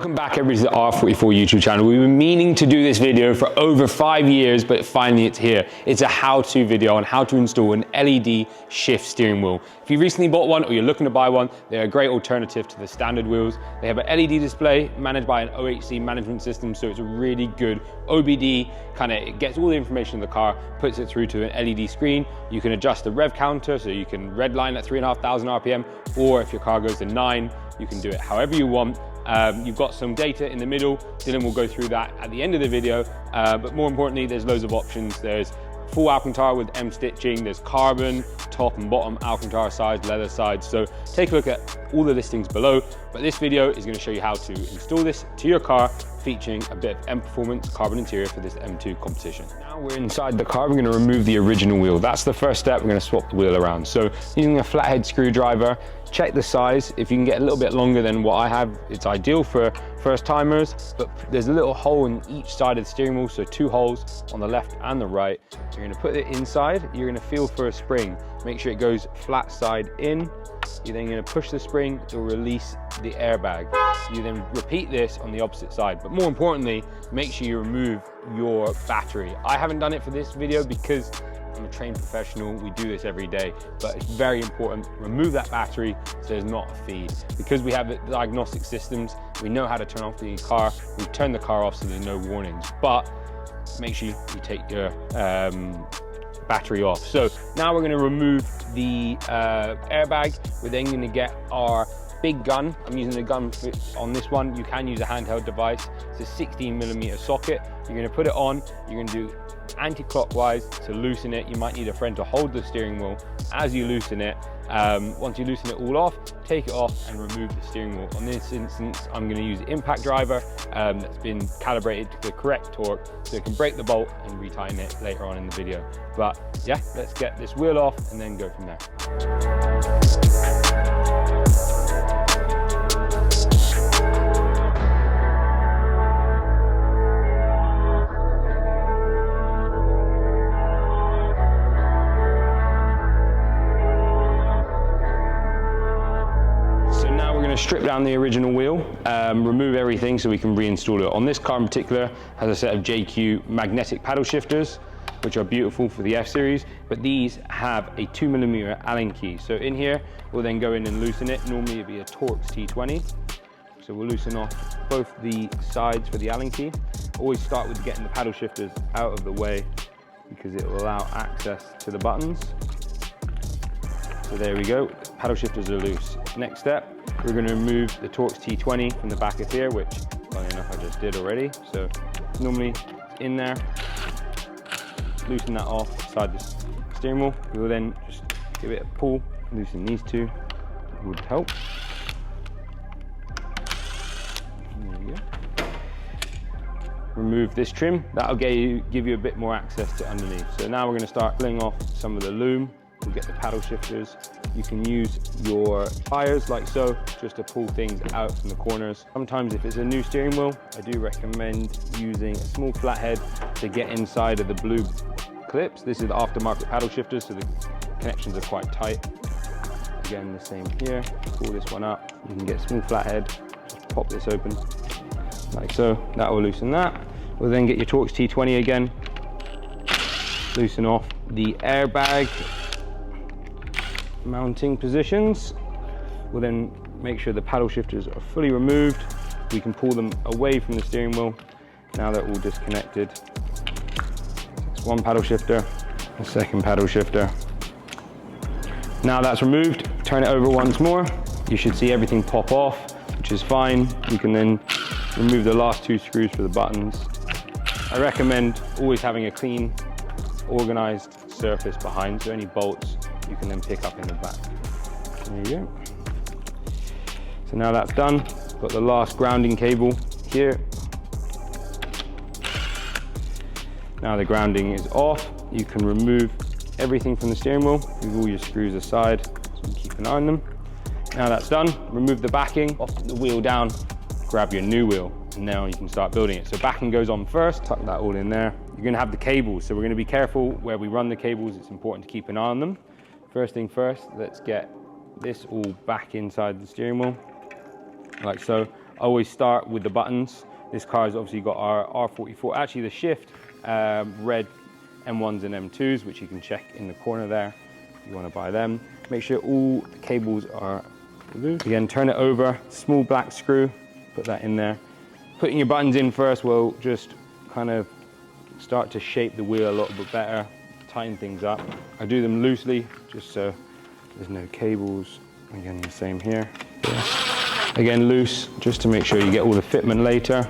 Welcome back everybody to the R44 YouTube channel. We've been meaning to do this video for over 5 years, but finally it's here. It's a how-to video on how to install an LED shift steering wheel. If you recently bought one or you're looking to buy one, they're a great alternative to the standard wheels. They have an LED display managed by an OHC management system, so it's a really good OBD, it gets all the information in the car, puts it through to an LED screen. You can adjust the rev counter, so you can redline at 3,500 RPM, or if your car goes to 9, you can do it however you want. You've got some data in the middle. Dylan will go through that at the end of the video, but more importantly, there's loads of options. There's full Alcantara with M stitching, there's carbon, top and bottom Alcantara sides, leather sides. So take a look at all the listings below, but this video is going to show you how to install this to your car, featuring a bit of M Performance carbon interior for this M2 competition. Now we're inside the car, we're going to remove the original wheel. That's the first step. We're going to swap the wheel around. So using a flathead screwdriver, check the size. If you can get a little bit longer than what I have, it's ideal for first timers, but there's a little hole in each side of the steering wheel, so 2 holes on the left and the right. So you're going to put it inside, you're going to feel for a spring. Make sure it goes flat side in. You're then going to push the spring to release the airbag. You then repeat this on the opposite side, but more importantly, make sure you remove your battery. I haven't done it for this video because I'm a trained professional, we do this every day, but it's very important. Remove that battery so there's not a feed. Because we have diagnostic systems, we know how to turn off the car, we turn the car off so there's no warnings, but make sure you take your battery off. So now we're going to remove the airbag. We're then going to get our big gun. I'm using the gun on this one. You can use a handheld device. It's a 16mm socket. You're going to put it on. You're going to do anti-clockwise to loosen it. You might need a friend to hold the steering wheel as you loosen it. Once you loosen it all off, take it off and remove the steering wheel. On this instance, I'm going to use the impact driver that's been calibrated to the correct torque so it can break the bolt and retighten it later on in the video. But yeah, let's get this wheel off and then go from there. Strip down the original wheel, remove everything so we can reinstall it. On this car in particular, has a set of JQ magnetic paddle shifters, which are beautiful for the F series, but these have a 2mm Allen key. So in here, we'll then go in and loosen it. Normally it'd be a Torx T20. So we'll loosen off both the sides for the Allen key. Always start with getting the paddle shifters out of the way because it will allow access to the buttons. So there we go, paddle shifters are loose. Next step, we're going to remove the Torx T20 from the back of here, which, funny enough, I just did already. So normally it's in there, loosen that off inside the steering wheel. We will then just give it a pull, loosen these two, it would help. There you go. Remove this trim, that'll give you a bit more access to underneath. So now we're going to start pulling off some of the loom. We'll get the paddle shifters. You can use your pliers like so, just to pull things out from the corners. Sometimes if it's a new steering wheel, I do recommend using a small flathead to get inside of the blue clips. This is the aftermarket paddle shifters, so the connections are quite tight. Again, the same here. Pull this one up. You can get a small flathead, just pop this open, like so. That will loosen that. We'll then get your Torx T20 again. Loosen off the airbag mounting positions. We'll then make sure the paddle shifters are fully removed. We can pull them away from the steering wheel. Now they're all disconnected. It's one paddle shifter, a second paddle shifter. Now that's removed, turn it over once more. You should see everything pop off, which is fine. You can then remove the last 2 screws for the buttons. I recommend always having a clean, organized surface behind, so any bolts you can then pick up in the back. There you go. So now that's done, got the last grounding cable here. Now the grounding is off, you can remove everything from the steering wheel. Move all your screws aside, so you can keep an eye on them. Now that's done, remove the backing, off the wheel down, grab your new wheel, and now you can start building it. So backing goes on first, tuck that all in there. You're gonna have the cables, so we're gonna be careful where we run the cables. It's important to keep an eye on them. First thing first, let's get this all back inside the steering wheel, like so. always start with the buttons. This car has obviously got our R44, actually the shift, red M1s and M2s, which you can check in the corner there if you want to buy them. Make sure all the cables are blue. Again, turn it over, small black screw, put that in there. Putting your buttons in first will just kind of start to shape the wheel a little bit better, tighten things up. I do them loosely, just so there's no cables. Again, the same here. Again, loose, just to make sure you get all the fitment later.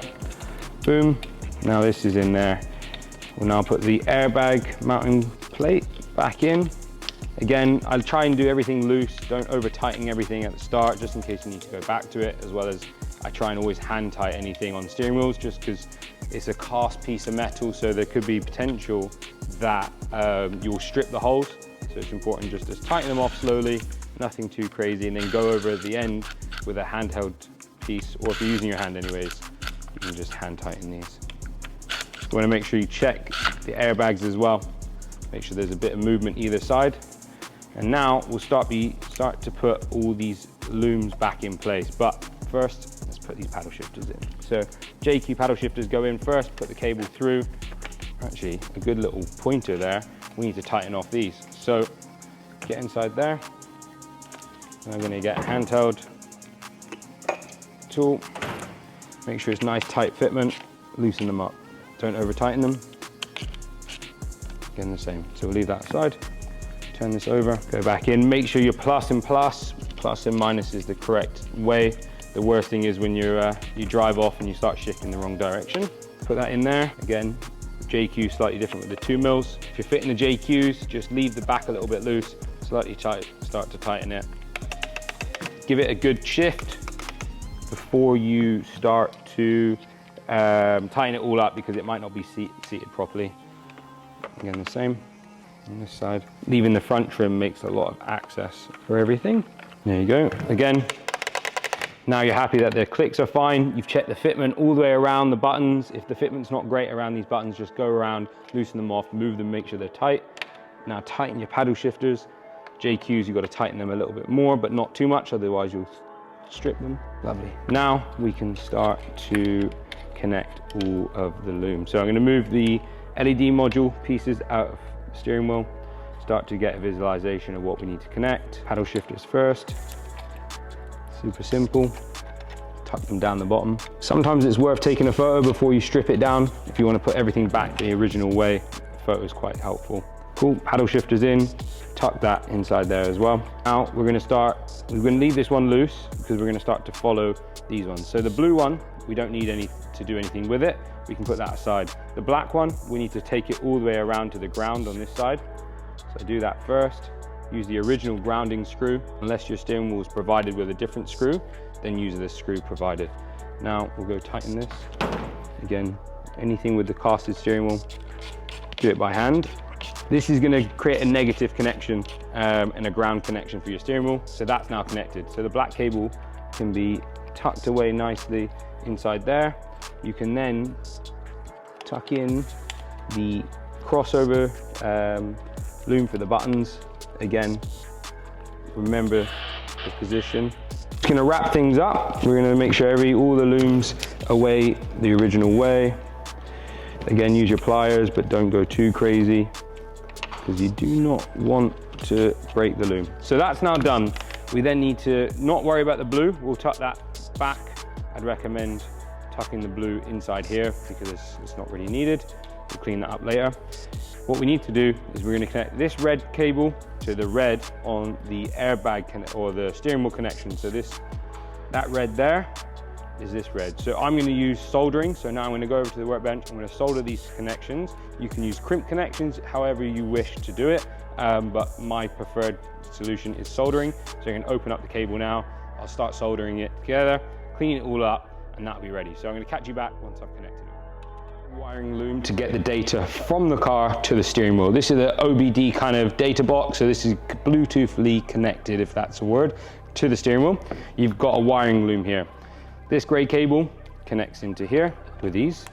Boom, now this is in there. We'll now put the airbag mounting plate back in. Again, I'll try and do everything loose. Don't over tighten everything at the start, just in case you need to go back to it, as well as I try and always hand tight anything on steering wheels, just because it's a cast piece of metal, so there could be potential that you'll strip the holes. So it's important just to tighten them off slowly, nothing too crazy, and then go over at the end with a handheld piece, or if you're using your hand anyways, you can just hand tighten these. You want to make sure you check the airbags as well. Make sure there's a bit of movement either side. And now we'll start to put all these looms back in place. But first, let's put these paddle shifters in. So JQ paddle shifters go in first, put the cable through. Actually, a good little pointer there. We need to tighten off these. So get inside there. I'm going to get a handheld tool. Make sure it's nice tight fitment. Loosen them up. Don't over tighten them. Again, the same. So we'll leave that aside. Turn this over, go back in. Make sure you're plus and minus is the correct way. The worst thing is when you drive off and you start shifting the wrong direction. Put that in there. Again, JQ slightly different with the 2 mils. If you're fitting the JQs, just leave the back a little bit loose, slightly tight, start to tighten it. Give it a good shift before you start to tighten it all up, because it might not be seated properly. Again, the same on this side. Leaving the front trim makes a lot of access for everything. There you go. Again, now you're happy that the clicks are fine. You've checked the fitment all the way around the buttons. If the fitment's not great around these buttons, just go around, loosen them off, move them, make sure they're tight. Now tighten your paddle shifters. JQs, you've got to tighten them a little bit more, but not too much, otherwise you'll strip them. Lovely. Now we can start to connect all of the looms. So I'm going to move the LED module pieces out of the steering wheel, start to get a visualization of what we need to connect. Paddle shifters first, super simple. Tuck them down the bottom. Sometimes it's worth taking a photo before you strip it down. If you want to put everything back the original way, a photo is quite helpful. Cool, paddle shifters in, tuck that inside there as well. Now we're going to leave this one loose, because we're going to start to follow these ones. So the blue one, we don't need to do anything with it. We can put that aside. The black one, we need to take it all the way around to the ground on this side. So do that first. Use the original grounding screw. Unless your steering wheel is provided with a different screw, then use this screw provided. Now we'll go tighten this. Again, anything with the casted steering wheel, do it by hand. This is going to create a negative connection and a ground connection for your steering wheel. So that's now connected. So the black cable can be tucked away nicely inside there. You can then tuck in the crossover loom for the buttons. Again, remember the position. Just going to wrap things up. We're going to make sure all the looms away the original way. Again, use your pliers, but don't go too crazy, because you do not want to break the loom. So that's now done. We then need to not worry about the blue. We'll tuck that back. I'd recommend tucking the blue inside here, because it's not really needed. We'll clean that up later. What we need to do is we're going to connect this red cable to the red on the airbag or the steering wheel connection. So that red there is this red. So I'm going to use soldering. So now I'm going to go over to the workbench. I'm going to solder these connections. You can use crimp connections however you wish to do it, but my preferred solution is soldering. So you can open up the cable now. I'll start soldering it together, clean it all up, and that'll be ready. So I'm going to catch you back once I've connected it. Wiring loom to get the data from the car to the steering wheel. This is the OBD kind of data box. So this is Bluetoothly connected, if that's a word, to the steering wheel. You've got a wiring loom here. This gray cable connects into here with these.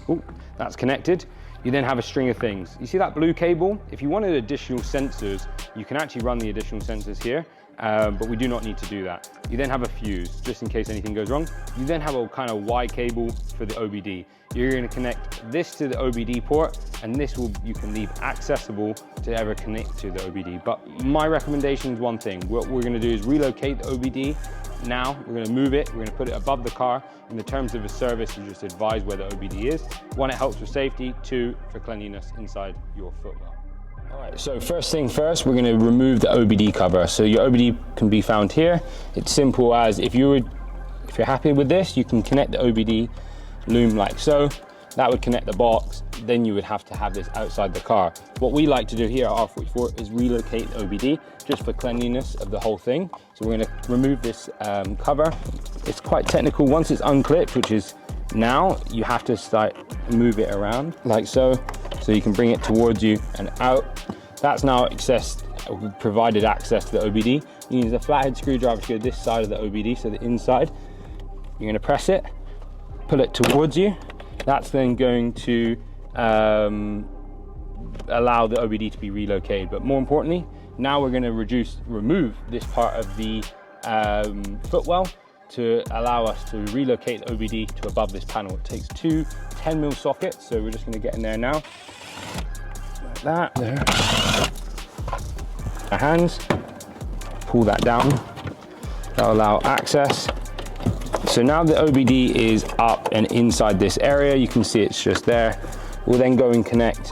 Ooh, that's connected. You then have a string of things. You see that blue cable? If you wanted additional sensors, you can actually run the additional sensors here. but we do not need to do that. You then have a fuse, just in case anything goes wrong. You then have a kind of Y cable for the OBD. You're going to connect this to the OBD port, and this you can leave accessible to ever connect to the OBD. But my recommendation is one thing. What we're going to do is relocate the OBD. Now we're going to move it, we're going to put it above the car. In the terms of a service, you just advise where the OBD is. One, it helps with safety. Two, for cleanliness inside your footwell. All right, so first thing first, we're going to remove the OBD cover. So your OBD can be found here. It's simple as if you're happy with this, you can connect the OBD loom like so. That would connect the box. Then you would have to have this outside the car. What we like to do here at R44 is relocate the OBD just for cleanliness of the whole thing. So we're going to remove this cover. It's quite technical. Once it's unclipped, which is now, you have to start move it around like so. So you can bring it towards you and out. That's now provided access to the OBD. You use a flathead screwdriver to go this side of the OBD, so the inside. You're going to press it, pull it towards you. That's then going to allow the OBD to be relocated. But more importantly, now we're going to remove this part of the footwell to allow us to relocate the OBD to above this panel. It takes two 10mm sockets, so we're just going to get in there now. Like that, there. Our hands, pull that down. That'll allow access. So now the OBD is up and inside this area. You can see it's just there. We'll then go and connect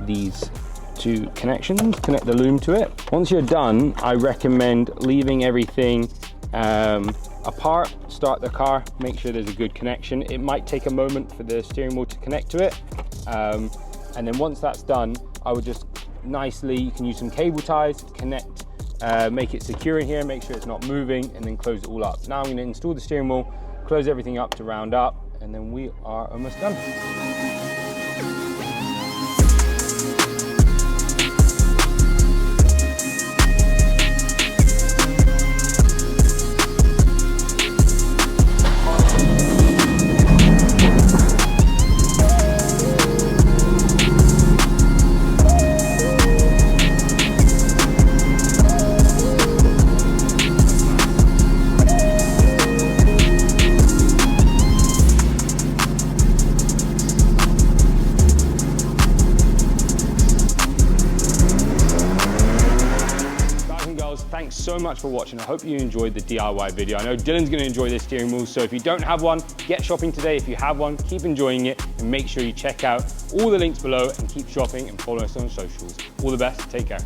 these two connections, connect the loom to it. Once you're done, I recommend leaving everything apart, start the car, make sure there's a good connection. It might take a moment for the steering wheel to connect to it. And then once that's done, I would just nicely, you can use some cable ties, connect, make it secure in here, make sure it's not moving, and then close it all up. Now I'm going to install the steering wheel, close everything up to round up, and then we are almost done. Thanks so much for watching. I hope you enjoyed the DIY video. I know Dylan's going to enjoy this steering wheel, so if you don't have one, get shopping today. If you have one, keep enjoying it, and make sure you check out all the links below and keep shopping and follow us on socials. All the best, take care.